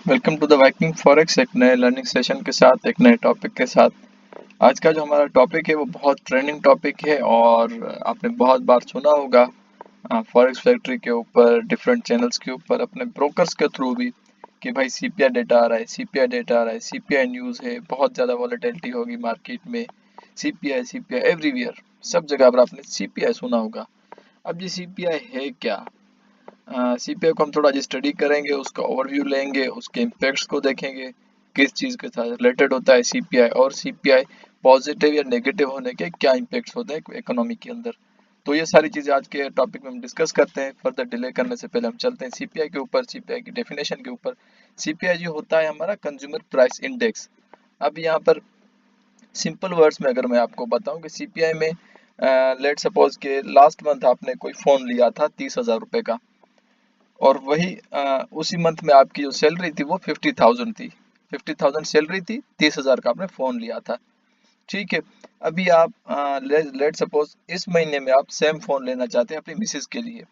Welcome to the Viking Forex. एक नए learning session के साथ, एक नए टॉपिक के साथ। आज का जो हमारा टॉपिक है वो बहुत ट्रेंडिंग टॉपिक है और आपने बहुत बार सुना होगा फॉरेक्स फैक्ट्री के ऊपर, डिफरेंट चैनल्स के ऊपर, अपने ब्रोकर्स के थ्रू भी कि भाई सीपीआई डेटा आ रहा है, सीपीआई डेटा आ रहा है, सीपीआई न्यूज़ है, बहुत ज़्यादा वॉलेटिलिटी होगी मार्केट में। सीपीआई सीपीआई एवरीवेयर, सब जगह पर आपने सीपीआई सुना होगा। अब ये सीपीआई है क्या? सीपीआई को हम थोड़ा आज स्टडी करेंगे, उसका ओवरव्यू लेंगे, उसके इम्पैक्ट्स को देखेंगे, किस चीज़ के साथ रिलेटेड होता है सीपीआई, और सीपीआई पॉजिटिव या नेगेटिव होने के क्या इम्पैक्ट्स होते हैं इकोनॉमी के अंदर। तो ये सारी चीज़ें आज के टॉपिक में हम डिस्कस करते हैं। फर्दर डिले करने से पहले हम चलते हैं सीपीआई के ऊपर, सीपीआई की डेफिनेशन के ऊपर। सीपीआई जो होता है हमारा कंज्यूमर प्राइस इंडेक्स। अब यहाँ पर सिंपल वर्ड्स में अगर मैं आपको बताऊं कि सीपीआई में लेट सपोज के लास्ट मंथ आपने कोई फ़ोन लिया था 30,000 रुपये का, और वही उसी मंथ में आपकी जो सैलरी थी वो 50,000 थी। 50,000 सैलरी थी, 30,000 का आपने फोन लिया था। ठीक है। अभी आप लेट सपोज इस महीने में आप सेम फोन लेना चाहते हैं अपनी मिसेज के लिए,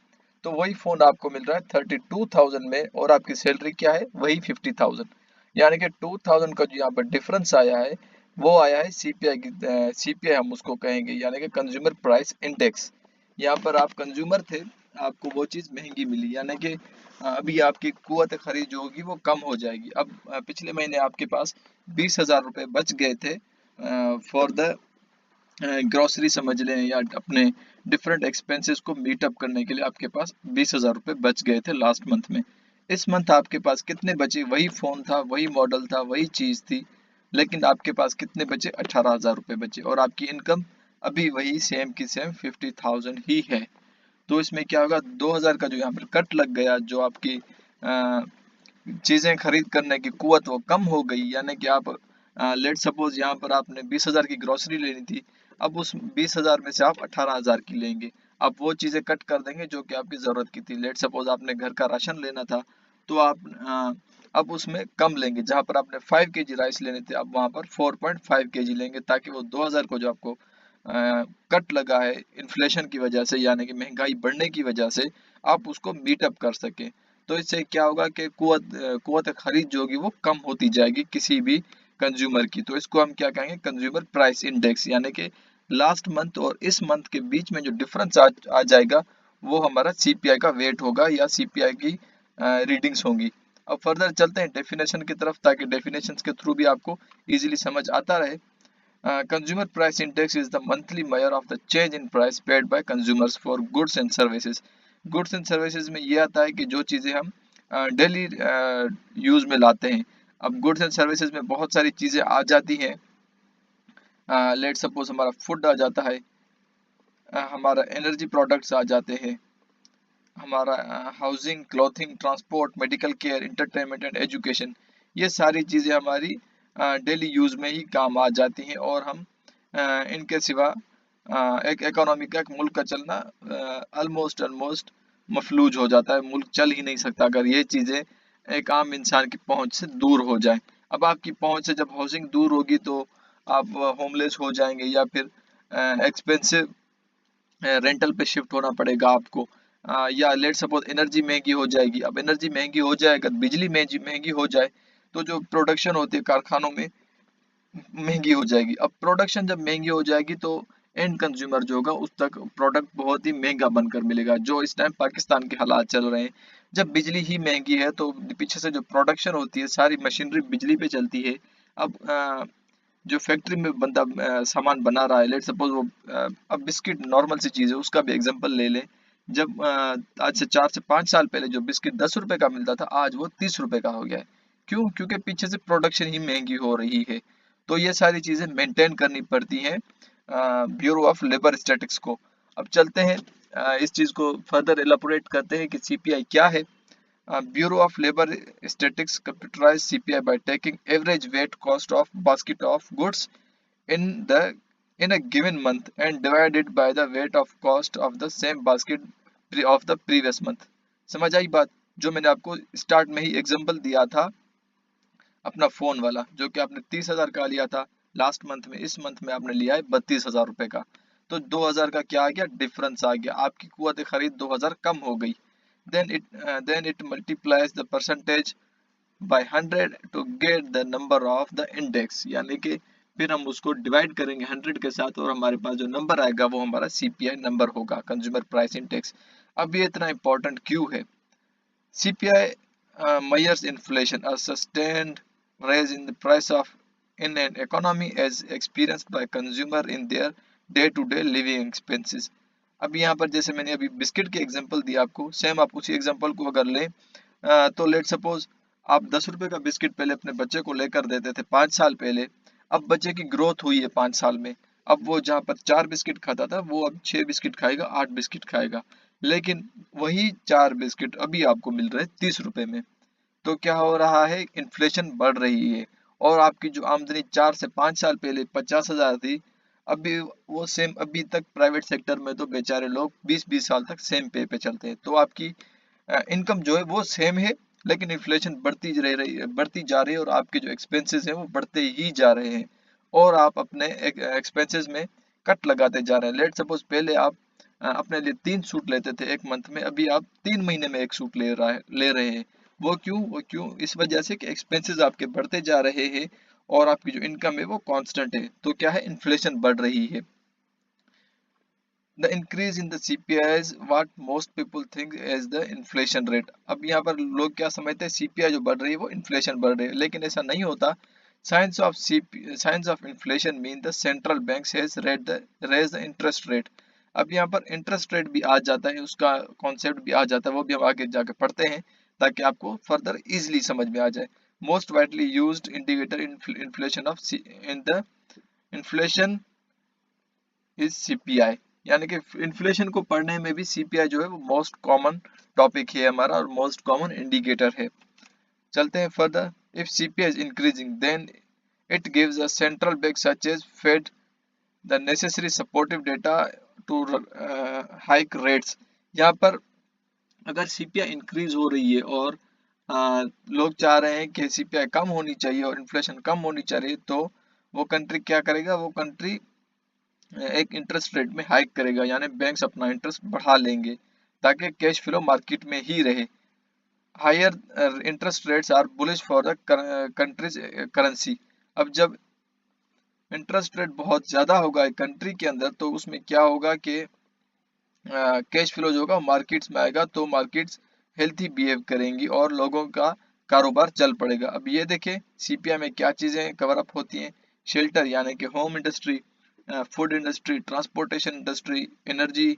तो वही फोन आपको मिल रहा है 32,000 में, और आपकी सैलरी क्या है, वही 50,000। यानी कि 2,000 का जो यहाँ पर डिफरेंस आया है वो आया है सीपीआई की। सीपीआई हम उसको कहेंगे, यानी कि कंज्यूमर प्राइस इंडेक्स। यहाँ पर आप कंज्यूमर थे, आपको वो चीज़ महंगी मिली, यानी कि अभी आपकी कुव्वत खरीद जो होगी वो कम हो जाएगी। अब पिछले महीने आपके पास 20,000 रुपये बच गए थे फॉर द ग्रोसरी समझ लें, या अपने डिफरेंट एक्सपेंसेस को मीटअप करने के लिए आपके पास 20,000 रुपये बच गए थे लास्ट मंथ में। इस मंथ आपके पास कितने बचे? वही फ़ोन था, वही मॉडल था, वही चीज़ थी, लेकिन आपके पास कितने बचे? 18,000 रुपये बचे, और आपकी इनकम अभी वही सेम की सेम 50,000 ही है। तो इसमें क्या होगा, 2,000 का जो यहाँ पर कट लग गया, जो आपकी चीज़ें खरीद करने की कुवत वो कम हो गई। यानी कि आप लेट सपोज यहाँ पर आपने 20,000 की ग्रोसरी लेनी थी, अब उस 20,000 में से आप 18,000 की लेंगे। आप वो चीज़ें कट कर देंगे जो कि आपकी ज़रूरत की थी। लेट सपोज आपने घर का राशन लेना था, तो आप अब उसमें कम लेंगे। जहाँ पर आपने 5 केजी राइस लेने थे, अब वहाँ पर 4.5 केजी लेंगे, ताकि वो 2,000 को जो आपको कट लगा है इन्फ्लेशन की वजह से, यानी कि महंगाई बढ़ने की वजह से, आप उसको मीटअप कर सकें। तो इससे क्या होगा कि कुव्वत खरीद जो होगी वो कम होती जाएगी किसी भी कंज्यूमर की। तो इसको हम क्या कहेंगे, कंज्यूमर प्राइस इंडेक्स। यानी कि लास्ट मंथ और इस मंथ के बीच में जो डिफरेंस आ जाएगा वो हमारा सीपीआई का वेट होगा, या सीपीआई की रीडिंग्स होंगी। अब फर्दर चलते हैं डेफिनेशन की तरफ, ताकि डेफिनेशंस के थ्रू भी आपको इजीली समझ आता रहे। Consumer price index is the monthly measure of the change in price paid by consumers for goods and services. Goods and services में ये आता है कि जो चीज़ें हम डेली यूज़ में लाते हैं। अब गुड्स एंड सर्विसेज में बहुत सारी चीज़ें आ जाती हैं। लेट सपोज हमारा फूड आ जाता है, हमारा एनर्जी प्रोडक्ट्स आ जाते हैं, हमारा housing, clothing, transport, medical care, entertainment and education. ये सारी चीज़ें हमारी डेली यूज़ में ही काम आ जाती हैं, और हम इनके सिवा एक इकोनॉमी का, एक मुल्क का चलना ऑलमोस्ट ऑलमोस्ट मफलूज हो जाता है। मुल्क चल ही नहीं सकता अगर ये चीज़ें एक आम इंसान की पहुंच से दूर हो जाए। अब आपकी पहुंच से जब हाउसिंग दूर होगी तो आप होमलेस हो जाएंगे, या फिर एक्सपेंसिव रेंटल पे शिफ्ट होना पड़ेगा आपको। या लेट सपोज एनर्जी महंगी हो जाएगी। अब एनर्जी महंगी हो जाए, अगर बिजली महंगी महंगी हो जाए, तो जो प्रोडक्शन होती है कारखानों में महंगी हो जाएगी। अब प्रोडक्शन जब महंगी हो जाएगी तो एंड कंज्यूमर जो होगा उस तक प्रोडक्ट बहुत ही महंगा बनकर मिलेगा, जो इस टाइम पाकिस्तान के हालात चल रहे हैं। जब बिजली ही महंगी है तो पीछे से जो प्रोडक्शन होती है, सारी मशीनरी बिजली पे चलती है। अब जो फैक्ट्री में बंदा सामान बना रहा है, लेट सपोज वो अब बिस्किट नॉर्मल सी चीज़ है, उसका भी एग्जांपल ले लें। जब आज से 4 से 5 साल पहले जो बिस्किट 10 रुपए का मिलता था, आज वो 30 रुपए का हो गया है। क्यों? क्योंकि पीछे से प्रोडक्शन ही महंगी हो रही है। तो ये सारी चीज़ें मेंटेन करनी पड़ती हैं ब्यूरो ऑफ लेबर स्टैटिस्टिक्स को। अब चलते हैं इस चीज़ को फर्दर एलाबोरेट करते हैं कि सीपीआई क्या है। Bureau of Labor Statistics computerized CPI by taking average weight cost of basket of goods in the in a given month and divide it by the weight of cost of the same basket of the previous month। समझ आई बात? जो मैंने आपको start में ही example दिया था अपना phone वाला, जो कि आपने 30,000 का लिया था लास्ट मंथ में, इस मंथ में आपने लिया है 32,000 रुपए का। तो 2,000 का क्या आ गया, डिफरेंस आ गया, आपकी कुव्वत खरीद 2,000 कम हो गई। then it then it multiplies the percentage by 100 to get the number of the index, यानी कि फिर हम उसको डिवाइड करेंगे 100 के साथ और हमारे पास जो नंबर आएगा वो हमारा सीपीआई नंबर होगा, कंज्यूमर प्राइस इंडेक्स। अब ये इतना इंपॉर्टेंट क्यों है? CPI measures inflation, a sustained rise in the price of in an economy as experienced by consumer in their day-to-day living expenses। अब यहाँ पर जैसे मैंने अभी बिस्किट के एग्जांपल दिया आपको, सेम आप उसी एग्जांपल को अगर लें तो लेट सपोज आप 10 रुपए का बिस्किट पहले अपने बच्चे को लेकर देते थे 5 साल पहले। अब बच्चे की ग्रोथ हुई है 5 साल में, अब वो जहाँ पर 4 बिस्किट खाता था वो अब 6 बिस्किट खाएगा, 8 बिस्किट खाएगा। लेकिन वही 4 बिस्किट अभी आपको मिल रहे हैं 30 रुपए में। तो क्या हो रहा है, इन्फ्लेशन बढ़ रही है। और आपकी जो आमदनी 4 से 5 साल पहले 50,000 थी, अभी वो सेम, अभी तक प्राइवेट सेक्टर में तो बेचारे लोग 20-20 साल तक सेम पे पे चलते हैं। तो आपकी इनकम जो है वो सेम है, लेकिन इन्फ्लेशन बढ़ती जा रही है और आपके जो एक्सपेंसेस हैं वो बढ़ते ही जा रहे हैं। और आप अपने एक्सपेंसेस में कट लगाते जा रहे हैं। लेट सपोज पहले आप अपने लिए 3 सूट लेते थे एक मंथ में, अभी आप 3 महीने में एक सूट ले रहे हैं। वो क्यों इस वजह से कि एक्सपेंसेस आपके बढ़ते जा रहे हैं और आपकी जो इनकम है वो कांस्टेंट है। तो क्या है, इन्फ्लेशन बढ़ रही है। The increase in the CPI is what most people think as the inflation rate। अब यहाँ पर लोग क्या समझते हैं, CPI जो बढ़ रही है वो इन्फ्लेशन बढ़ रही है, लेकिन ऐसा नहीं होता। Science of inflation mean the central banks has raise the interest rate. अब यहाँ पर इंटरेस्ट रेट भी आ जाता है, उसका कॉन्सेप्ट भी आ जाता है, वो भी हम आगे जाके पढ़ते हैं ताकि आपको फर्दर इजिली समझ में आ जाए। Most widely used indicator inflation of in the inflation is CPI, यानी कि इन्फ्लेशन को पढ़ने में भी सीपीआई जो है वो मोस्ट कॉमन टॉपिक है हमारा और मोस्ट कॉमन इंडिकेटर है। चलते हैं further. If CPI is increasing then it gives a central bank such as Fed the necessary supportive data to hike rates. यहाँ पर अगर सीपीआई इंक्रीज हो रही है और लोग चाह रहे हैं कि सीपीआई कम होनी चाहिए और इन्फ्लेशन कम होनी चाहिए, तो वो कंट्री क्या करेगा, वो कंट्री एक इंटरेस्ट रेट में हाइक करेगा, यानी बैंक्स अपना इंटरेस्ट बढ़ा लेंगे ताकि कैश फ्लो मार्केट में ही रहे। Higher interest rates are bullish for the country's currency. अब जब इंटरेस्ट रेट बहुत ज्यादा होगा एक कंट्री के अंदर, तो उसमें क्या होगा कि कैश फ्लो जो होगा मार्केट्स में आएगा, तो मार्केट्स हेल्थी बिहेव करेंगी और लोगों का कारोबार चल पड़ेगा। अब ये देखें सीपीआई में क्या चीजें कवर अप होती हैं। शेल्टर यानी कि home industry, food industry, transportation industry, energy,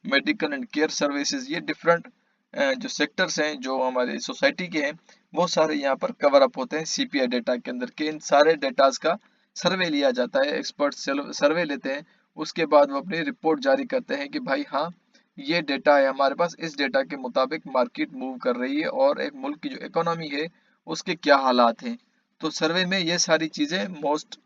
medical and care services, ये डिफरेंट जो सेक्टर्स हैं जो हमारे सोसाइटी के हैं, वो सारे यहाँ पर कवर अप होते हैं सीपीआई डेटा के अंदर। के इन सारे डेटाज का सर्वे लिया जाता है, एक्सपर्ट सर्वे लेते हैं, उसके बाद वो अपनी रिपोर्ट जारी करते हैं कि भाई हाँ, ये डेटा है हमारे पास, इस डेटा के मुताबिक मार्केट मूव कर रही है और एक मुल्क की जो इकोनॉमी है उसके क्या हालात हैं। तो सर्वे में ये सारी चीज़ें मोस्ट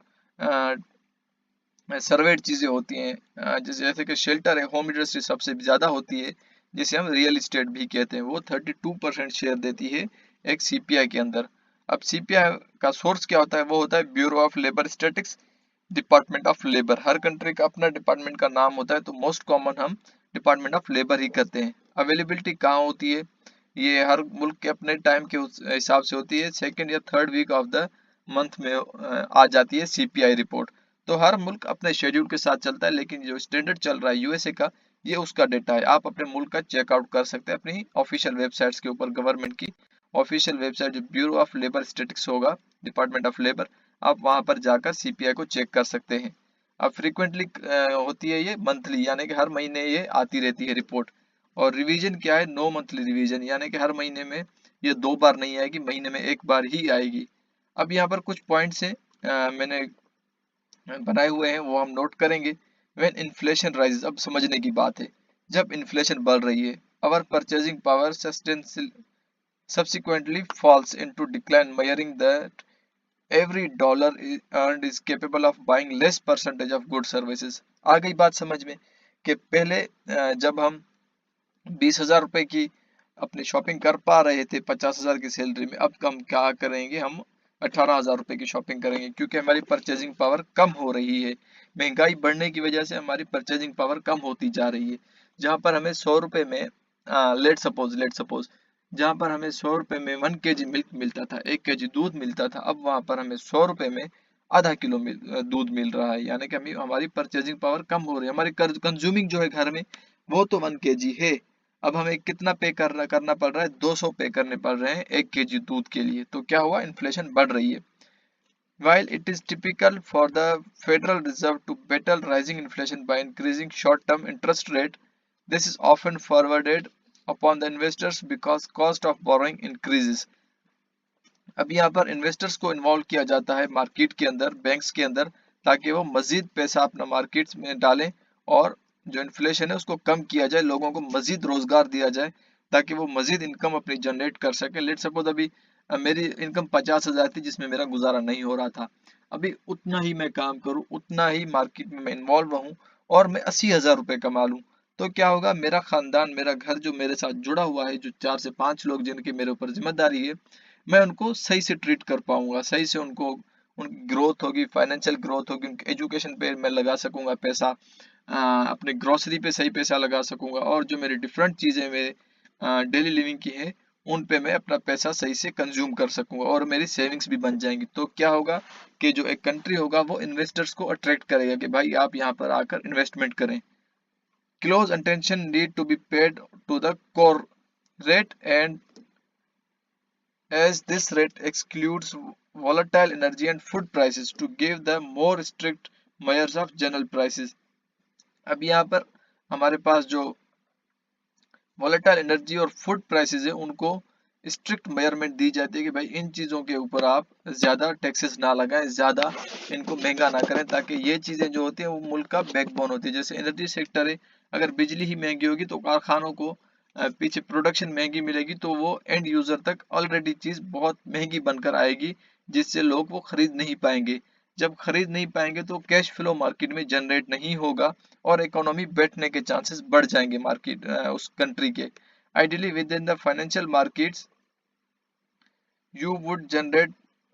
सर्वेड चीजें होती हैं। जैसे कि शेल्टर है, होम इंडस्ट्री सबसे ज्यादा होती है, जिसे हम रियल इस्टेट भी कहते हैं, वो 32% शेयर देती है एक सीपीआई के अंदर। अब सीपीआई का सोर्स क्या होता है, वो होता है bureau of labour statistics, department of labour. Her country का अपना डिपार्टमेंट का नाम होता है, तो मोस्ट कॉमन हम डिपार्टमेंट ऑफ लेबर ही करते हैं। अवेलेबिलिटी कहाँ होती है, ये हर मुल्क के अपने टाइम के हिसाब से होती है, सेकेंड या third week of the month में आ जाती है सीपीआई रिपोर्ट। तो हर मुल्क अपने शेड्यूल के साथ चलता है, लेकिन जो स्टैंडर्ड चल रहा है यूएसए का, ये उसका डेटा है। आप अपने मुल्क का चेकआउट कर सकते हैं अपनी ऑफिशियल वेबसाइट्स के ऊपर, गवर्नमेंट की ऑफिशियल वेबसाइट जो ब्यूरो ऑफ लेबर स्टैटिस्टिक्स होगा, डिपार्टमेंट ऑफ लेबर, आप वहां पर जाकर सीपीआई को चेक कर सकते हैं। अब फ्रीक्वेंटली होती है ये मंथली, यानी कि हर महीने ये आती रहती है रिपोर्ट। और रिवीजन क्या है, नो मंथली रिवीजन, यानी कि हर महीने में ये 2 बार नहीं आएगी, महीने में एक बार ही आएगी। अब यहाँ पर कुछ पॉइंट्स हैं मैंने बनाए हुए हैं, वो हम नोट करेंगे। व्हेन इन्फ्लेशन राइजेस, अब समझने की बात है, जब इन्फ्लेशन बढ़ रही है, our purchasing power subsequently falls into decline, measuring that every dollar earned is capable of buying less percentage of goods services। आ गई बात समझ में कि पहले जब हम 20,000 रुपए की अपनी शॉपिंग कर पा रहे थे 50,000 की सैलरी में, अब हम क्या करेंगे, हम 18,000 रुपए की शॉपिंग करेंगे, क्योंकि हमारी परचेजिंग पावर कम हो रही है। महंगाई बढ़ने की वजह से हमारी परचेजिंग पावर कम होती जा रही है। जहां पर हमें 100 रुपए में लेट सपोज जहाँ पर हमें 100 रुपए में 1 kg मिल्क मिलता था, 1 kg दूध मिलता था, अब वहाँ पर हमें 100 रुपए में आधा किलो दूध मिल रहा है। यानी कि हमारी परचेजिंग पावर कम हो रही है, हमारी कंज्यूमिंग जो है घर में वो तो 1 kg है, अब हमें कितना पे करना पड़ रहा है, 200 पे करने पड़ रहे हैं 1 kg दूध के लिए। तो क्या हुआ, इन्फ्लेशन बढ़ रही है। While it is typical for the Federal Reserve to battle rising inflation by increasing short-term interest rate, this is often forwarded upon the investors because cost of borrowing increases. अब यहाँ पर इन्वेस्टर्स को involve किया जाता है market के अंदर, banks के अंदर, ताकि वो मजीद पैसा अपना मार्केट्स में डालें और जो इन्फ्लेशन है उसको कम किया जाए, लोगों को मजीद रोजगार दिया जाए ताकि वो मजीद इनकम अपनी जनरेट कर सके। लेट सपोज अभी मेरी इनकम 50,000 थी जिसमें मेरा गुजारा नहीं हो रहा था, अभी उतना ही मैं काम करूं, उतना ही मार्केट में मैं इन्वॉल्व रहूं और मैं 80,000 रुपए कमा लूं, तो क्या होगा, मेरा खानदान, मेरा घर जो मेरे साथ जुड़ा हुआ है, जो 4 से 5 लोग जिनकी मेरे ऊपर जिम्मेदारी है, मैं उनको सही से ट्रीट कर पाऊंगा, सही से उनको, उनकी ग्रोथ होगी, फाइनेंशियल ग्रोथ होगी, उनके एजुकेशन पे मैं लगा सकूंगा पैसा, अपने ग्रोसरी पे सही पैसा लगा सकूंगा, और जो मेरी डिफरेंट चीजें मेरे डेली लिविंग की है उन पे मैं अपना पैसा सही से कंज्यूम कर सकूंगा और मेरी सेविंग्स भी बन जाएंगी। तो क्या होगा कि जो एक कंट्री होगा वो इन्वेस्टर्स को अट्रैक्ट करेगा कि भाई आप यहाँ पर आकर इन्वेस्टमेंट करें। Close attention need to be paid to the core rate, and as this rate excludes volatile energy and food prices to give the more strict measures of general prices। अब यहाँ पर हमारे पास जो वॉलेटाइल एनर्जी और food prices है उनको strict measurement दी जाती है कि भाई इन चीज़ों के ऊपर आप ज़्यादा टैक्सेस ना लगाएं, ज़्यादा इनको महंगा ना करें, ताकि ये चीज़ें जो होती हैं वो मुल्क का बैकबोन होती है। जैसे एनर्जी सेक्टर है, अगर बिजली ही महंगी होगी तो कारखानों को पीछे प्रोडक्शन महंगी मिलेगी, तो वो एंड यूजर तक ऑलरेडी चीज़ बहुत महंगी बनकर आएगी, जिससे लोग वो खरीद नहीं पाएंगे। जब खरीद नहीं पाएंगे तो कैश फ्लो मार्केट में जनरेट नहीं होगा और इकोनॉमी बैठने के चांसेस बढ़ जाएंगे मार्केट उस कंट्री के। Ideally with in the financial markets you would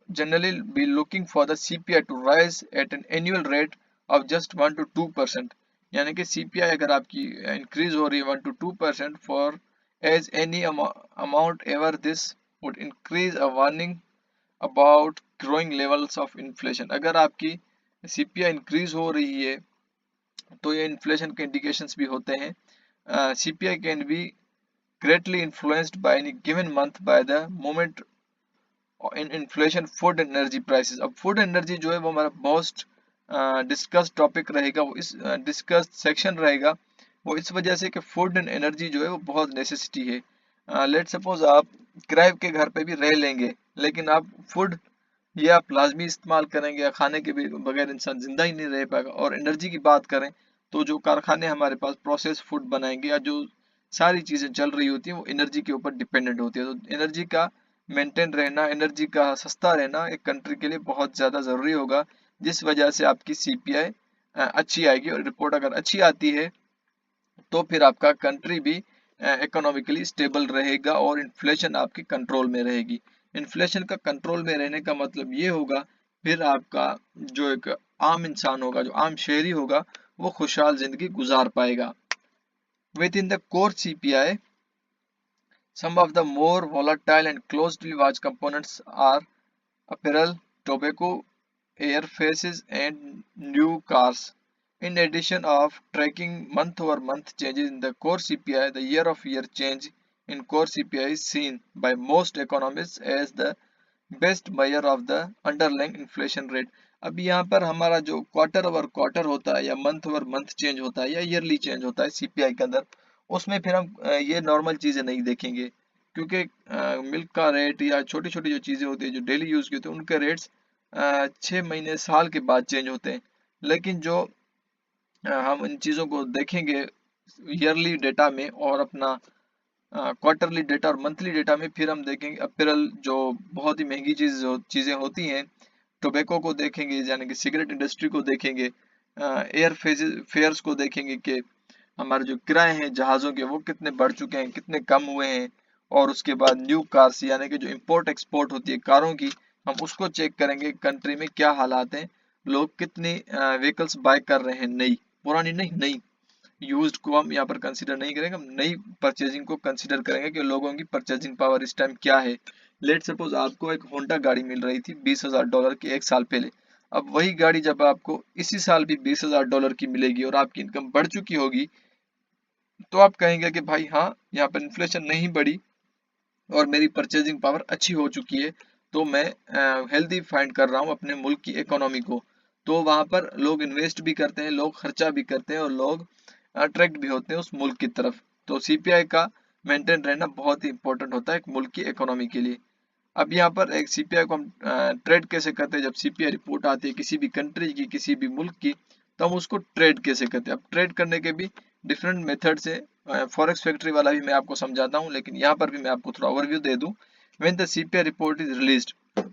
generally be looking for the CPI to rise at an annual rate of just 1 to 2%। यानी कि CPI अगर आपकी इंक्रीज हो रही है 1 to 2% for as any amount ever, this would increase a warning about growing levels of inflation। अगर आपकी CPI increase हो रही है तो ये इन्फ्लेशन के इंडिकेशंस भी होते हैं। CPI can be greatly influenced by any given month by the moment in inflation food energy prices. अब फूड एनर्जी जो है वो हमारा मोस्ट डिस्कस टॉपिक रहेगा, वो इस डिस्कस सेक्शन रहेगा, वो इस वजह से कि फूड एंड एनर्जी जो है वो बहुत नेसेसिटी है। लेट सपोज आप किराए के घर पे भी रह लेंगे, लेकिन आप फूड ये आप लाजमी इस्तेमाल करेंगे, या खाने के बगैर इंसान जिंदा ही नहीं रह पाएगा। और एनर्जी की बात करें तो जो कारखाने हमारे पास प्रोसेस फूड बनाएंगे या जो सारी चीजें चल रही होती हैं वो एनर्जी के ऊपर डिपेंडेंट होती है। तो एनर्जी का मेंटेन रहना, एनर्जी का सस्ता रहना एक कंट्री के लिए बहुत ज़्यादा ज़रूरी होगा, जिस वजह से आपकी CPI अच्छी आएगी। और रिपोर्ट अगर अच्छी आती है तो फिर आपका कंट्री भी इकोनॉमिकली स्टेबल रहेगा और इन्फ्लेशन आपकी कंट्रोल में रहेगी। इन्फ्लेशन का कंट्रोल में रहने का मतलब ये होगा फिर आपका जो एक आम इंसान होगा, जो आम शहरी होगा, वो खुशहाल जिंदगी गुजार पाएगा। With in the core CPI, some of the more volatile and closely watched components are apparel, tobacco, airfares, and new cars. In addition of tracking month-over-month changes in the core CPI, the year-of-year change in core CPI is seen by most economists as the best measure of the underlying inflation rate. अब यहाँ पर हमारा जो quarter over quarter होता है या month over month change होता है या ईयरली चेंज होता है CPI के अंदर, उसमें फिर हम ये नॉर्मल चीजें नहीं देखेंगे, क्योंकि मिल्क का रेट या छोटी छोटी जो चीजें होती है जो डेली यूज की होती है उनके रेट्स 6 महीने साल के बाद चेंज होते हैं। लेकिन जो हम इन चीजों को देखेंगे ईयरली डेटा में और अपना क्वार्टरली डेटा और मंथली डेटा में, फिर हम देखेंगे अपैरल जो बहुत ही महंगी चीजें होती हैं, टोबैको को देखेंगे यानी कि सिगरेट इंडस्ट्री को देखेंगे, एयर फेयर्स को देखेंगे कि हमारे जो किराए हैं जहाज़ों के वो कितने बढ़ चुके हैं, कितने कम हुए हैं। और उसके बाद न्यू कार्स यानी कि जो इंपोर्ट एक्सपोर्ट होती है कारों की, हम उसको चेक करेंगे कंट्री में क्या हालात हैं, लोग कितनी व्हीकल्स बाय कर रहे हैं, नई, पुरानी नहीं, नई। यूज्ड को हम यहाँ पर कंसीडर नहीं करेंगे, हम नई परचेजिंग को कंसीडर करेंगे कि लोगों की परचेजिंग पावर इस टाइम क्या है। लेट सपोज आपको एक होंडा गाड़ी मिल रही थी $20,000 की 1 साल पहले। अब वही गाड़ी जब आपको इसी साल भी $20,000 की मिलेगी और आपकी इनकम बढ़ चुकी होगी, तो आप कहेंगे कि भाई हाँ, यहाँ पर इन्फ्लेशन नहीं बढ़ी और मेरी परचेजिंग पावर अच्छी हो चुकी है, तो मैं हेल्दी फाइंड कर रहा हूँ अपने मुल्क की इकोनॉमी को। तो वहां पर लोग इन्वेस्ट भी करते हैं, लोग खर्चा भी करते हैं और लोग अट्रैक्ट भी होते हैं उस मुल्क की तरफ। तो सीपीआई का मेंटेन रहना बहुत ही इंपॉर्टेंट होता है एक मुल्क की इकोनॉमी के लिए। अब यहाँ पर एक सीपीआई को हम ट्रेड कैसे करते हैं, जब सीपीआई रिपोर्ट आती है किसी भी कंट्री की, किसी भी मुल्क की, तो हम उसको ट्रेड कैसे करते हैं। अब ट्रेड करने के भी डिफरेंट मेथड से, फॉरेक्स फैक्ट्री वाला भी मैं आपको समझाता हूँ, लेकिन यहाँ पर भी मैं आपको थोड़ा ओवरव्यू दे दूँ। When the CPI report is released,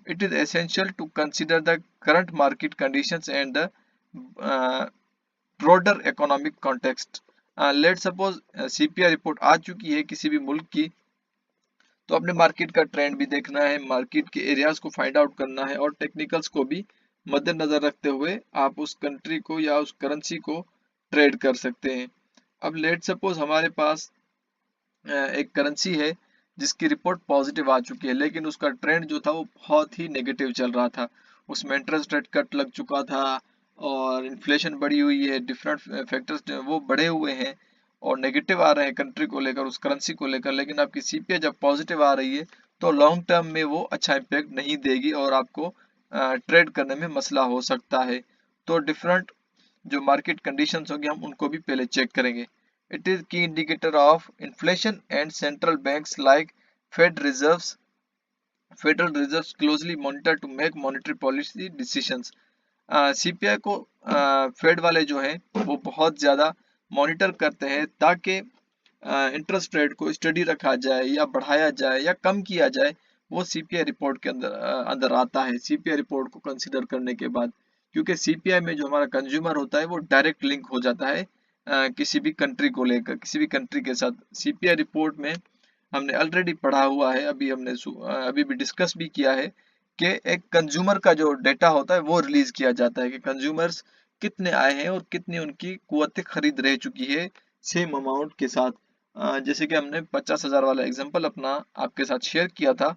it is essential to consider the current market conditions and the broader economic context. Let suppose CPI report आ चुकी है किसी भी मुल्क की, तो अपने मार्केट का ट्रेंड भी देखना है, मार्केट के एरियाज को फाइंड आउट करना है और टेक्निकल्स को भी मद्देनजर रखते हुए आप उस कंट्री को या उस करेंसी को ट्रेड कर सकते हैं। अब लेट सपोज हमारे पास एक करेंसी है जिसकी रिपोर्ट पॉजिटिव आ चुकी है, लेकिन उसका ट्रेंड जो था वो बहुत ही नेगेटिव चल रहा था। उसमें इंटरेस्ट रेट कट लग चुका था और इन्फ्लेशन बढ़ी हुई है, डिफरेंट फैक्टर्स जो है वो बढ़े हुए हैं और नेगेटिव आ रहे हैं कंट्री को लेकर, उस करेंसी को लेकर। लेकिन आपकी सीपीआई जब पॉजिटिव आ रही है तो लॉन्ग टर्म में वो अच्छा इम्पैक्ट नहीं देगी और आपको ट्रेड करने में मसला हो सकता है। तो डिफरेंट जो मार्केट कंडीशंस होंगे हम उनको भी पहले चेक करेंगे। It is key indicator of inflation and central banks like Fed reserves. Federal Reserves closely monitor to make monetary policy decisions. CPI को फेड वाले जो हैं वो बहुत ज़्यादा मॉनिटर करते हैं ताकि इंटरेस्ट रेट को स्टडी रखा जाए या बढ़ाया जाए या कम किया जाए। वो सीपीआई रिपोर्ट के अंदर आता है सीपीआई रिपोर्ट को कंसीडर करने के बाद, क्योंकि सीपीआई में जो हमारा कंज्यूमर होता है वो डायरेक्ट लिंक हो जाता है किसी भी कंट्री को लेकर, किसी भी कंट्री के साथ। सीपीआई रिपोर्ट में हमने ऑलरेडी पढ़ा हुआ है, अभी भी डिस्कस भी किया है कि एक कंज्यूमर का जो डेटा होता है वो रिलीज किया जाता है कि कंज्यूमर्स कितने आए हैं और कितनी उनकी कुव्वत खरीद रह चुकी है सेम अमाउंट के साथ। जैसे कि हमने 50,000 वाला एग्जांपल अपना आपके साथ शेयर किया था,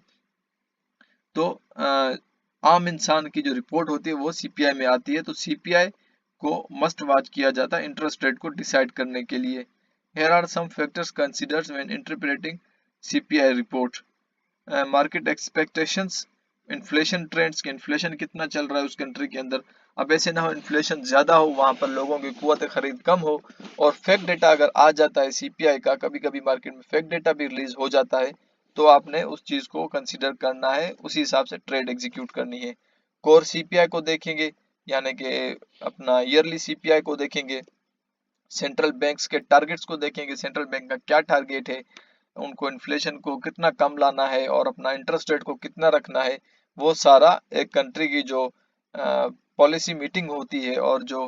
तो आम इंसान की जो रिपोर्ट होती है वो सीपीआई में आती है। तो सीपीआई को मस्ट वॉच किया जाता है इंटरेस्ट रेट को डिसाइड करने के लिए। Here are some factors considered when interpreting CPI report. Market expectations, inflation trends के इन्फ्लेशन कितना चल रहा है उस कंट्री के अंदर। अब ऐसे ना हो इन्फ्लेशन ज्यादा हो, वहां पर लोगों की कुव्वत खरीद कम हो और फेक डेटा अगर आ जाता है सीपीआई का, कभी कभी मार्केट में फेक डेटा भी रिलीज हो जाता है, तो आपने उस चीज को कंसीडर करना है, उसी हिसाब से ट्रेड एग्जीक्यूट करनी है। कोर सीपीआई को देखेंगे, यानी कि अपना ईयरली सीपीआई को देखेंगे, सेंट्रल बैंक्स के टारगेट्स को देखेंगे, सेंट्रल बैंक का क्या टारगेट है, उनको इन्फ्लेशन को कितना कम लाना है और अपना इंटरेस्ट रेट को कितना रखना है। वो सारा एक कंट्री की जो पॉलिसी मीटिंग होती है और जो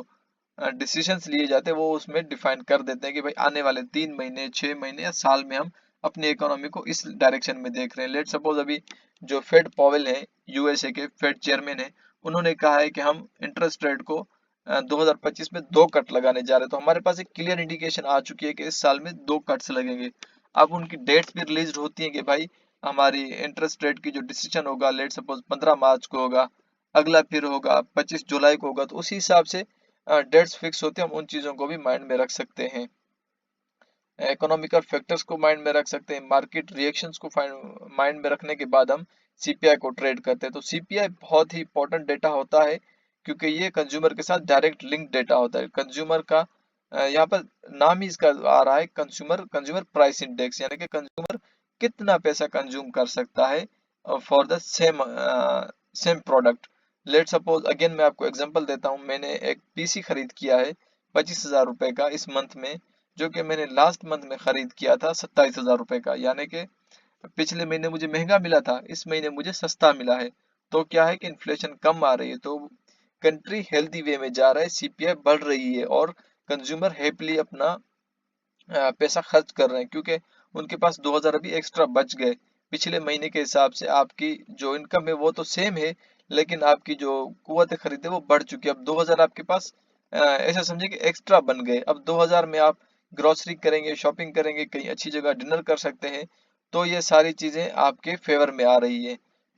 डिसीजंस लिए जाते हैं वो उसमें डिफाइन कर देते हैं कि भाई आने वाले 3 महीने, 6 महीने या साल में हम अपनी इकोनॉमी को इस डायरेक्शन में देख रहे हैं। लेट सपोज अभी जो फेड पॉवेल है, यूएसए के फेड चेयरमैन है, उन्होंने कहा है कि हम इंटरेस्ट रेट को 2025 में 2 कट लगाने जा रहे हैं। तो हमारे पास एक क्लियर इंडिकेशन आ चुकी है कि इस साल में 2 कट्स लगेंगे। अब उनकी डेट्स भी रिलीज होती है कि भाई हमारी इंटरेस्ट रेट की जो डिसीजन होगा लेट सपोज 15 मार्च को होगा, अगला फिर होगा 25 जुलाई को होगा, तो उसी हिसाब से डेट्स फिक्स होते हैं। हम उन चीजों को भी माइंड में रख सकते हैं, इकोनॉमिकल फैक्टर्स को माइंड में रख सकते हैं, मार्केट रिएक्शंस को माइंड में रखने के बाद हम सीपीआई को ट्रेड करते हैं। तो सीपीआई बहुत ही इंपॉर्टेंट डेटा होता है क्योंकि ये कंज्यूमर के साथ डायरेक्ट लिंक डेटा होता है। कंज्यूमर का यहाँ पर नाम ही इसका आ रहा है कंज्यूमर प्राइस इंडेक्स, यानी कि कंज्यूमर कितना पैसा कंज्यूम कर सकता है for the same product. Let suppose again मैं आपको एग्जांपल देता हूँ, मैंने एक पीसी खरीद किया है 25,000 रुपए का इस मंथ में, जो कि मैंने लास्ट मंथ में खरीद किया था 27,000 रुपए का, यानी कि पिछले महीने मुझे महंगा मिला था, इस महीने मुझे सस्ता मिला है। तो क्या है कि इन्फ्लेशन कम आ रही है, तो कंट्री हेल्दी वे में जा रहा है, सीपीआई बढ़ रही है और कंज्यूमर हैप्पीली अपना पैसा खर्च कर रहे हैं क्योंकि उनके पास 2,000 अभी एक्स्ट्रा बच गए। पिछले महीने के हिसाब से आपकी जो इनकम है वो तो सेम है, लेकिन आपकी जो कुव्वत खरीद है वो बढ़ चुकी है। अब 2,000 आपके पास ऐसा समझे कि एक्स्ट्रा बन गए। अब 2,000 में आप ग्रोसरी करेंगे, शॉपिंग करेंगे, कहीं अच्छी जगह डिनर कर सकते हैं। तो ये सारी चीजें आपके फेवर में आ रही है।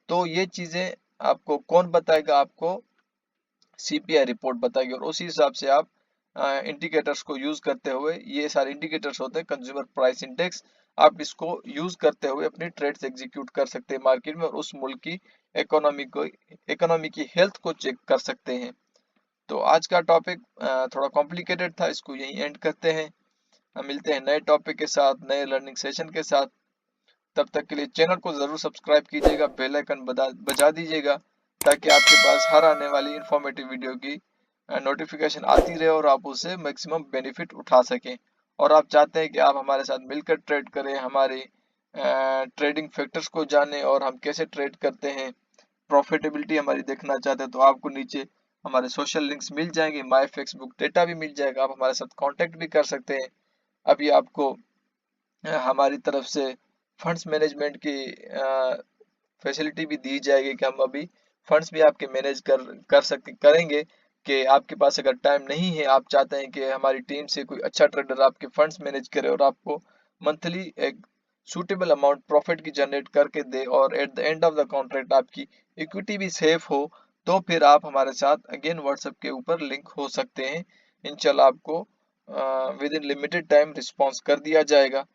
तो ये चीजें आपको कौन बताएगा? आपको सीपीआई रिपोर्ट बताएगी, और उसी हिसाब से आप इंडिकेटर्स को यूज करते हुए, ये सारे इंडिकेटर्स होते हैं कंज्यूमर प्राइस इंडेक्स, आप इसको यूज करते हुए अपनी ट्रेड्स एग्जीक्यूट कर सकते हैं मार्केट में, और उस मुल्क की इकोनॉमी की हेल्थ को चेक कर सकते हैं। तो आज का टॉपिक थोड़ा कॉम्प्लिकेटेड था, इसको यहीं एंड करते हैं। हम मिलते हैं नए टॉपिक के साथ, नए लर्निंग सेशन के साथ। तब तक के लिए चैनल को जरूर सब्सक्राइब कीजिएगा, बेल आइकन बजा दीजिएगा, ताकि आपके पास हर आने वाली इंफॉर्मेटिव वीडियो की नोटिफिकेशन आती रहे और आप उससे मैक्सिमम बेनिफिट उठा सकें। और आप चाहते हैं कि आप हमारे साथ मिलकर ट्रेड करें, हमारे ट्रेडिंग फैक्टर्स को जानें और हम कैसे ट्रेड करते हैं, प्रॉफिटेबिलिटी हमारी देखना चाहते हैं, तो आपको नीचे हमारे सोशल लिंक्स मिल जाएंगे, माय फेसबुक डेटा भी मिल जाएगा, आप हमारे साथ कांटेक्ट भी कर सकते हैं। अभी आपको हमारी तरफ से फंड्स मैनेजमेंट की फैसिलिटी भी दी जाएगी कि हम अभी फंड्स भी आपके मैनेज कर सकते करेंगे, कि आपके पास अगर टाइम नहीं है, आप चाहते हैं कि हमारी टीम से कोई अच्छा ट्रेडर आपके फंड्स मैनेज करे और आपको मंथली एक सूटेबल अमाउंट प्रॉफिट की जनरेट करके दे, और at the end of the contract आपकी इक्विटी भी सेफ हो, तो फिर आप हमारे साथ अगेन व्हाट्सएप के ऊपर लिंक हो सकते हैं। इंशाल्लाह आपको with in limited time response कर दिया जाएगा।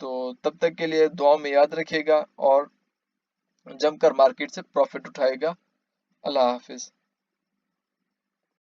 तो तब तक के लिए दुआ में याद रखिएगा और जमकर मार्केट से प्रॉफिट उठाएगा। अल्लाह हाफिज।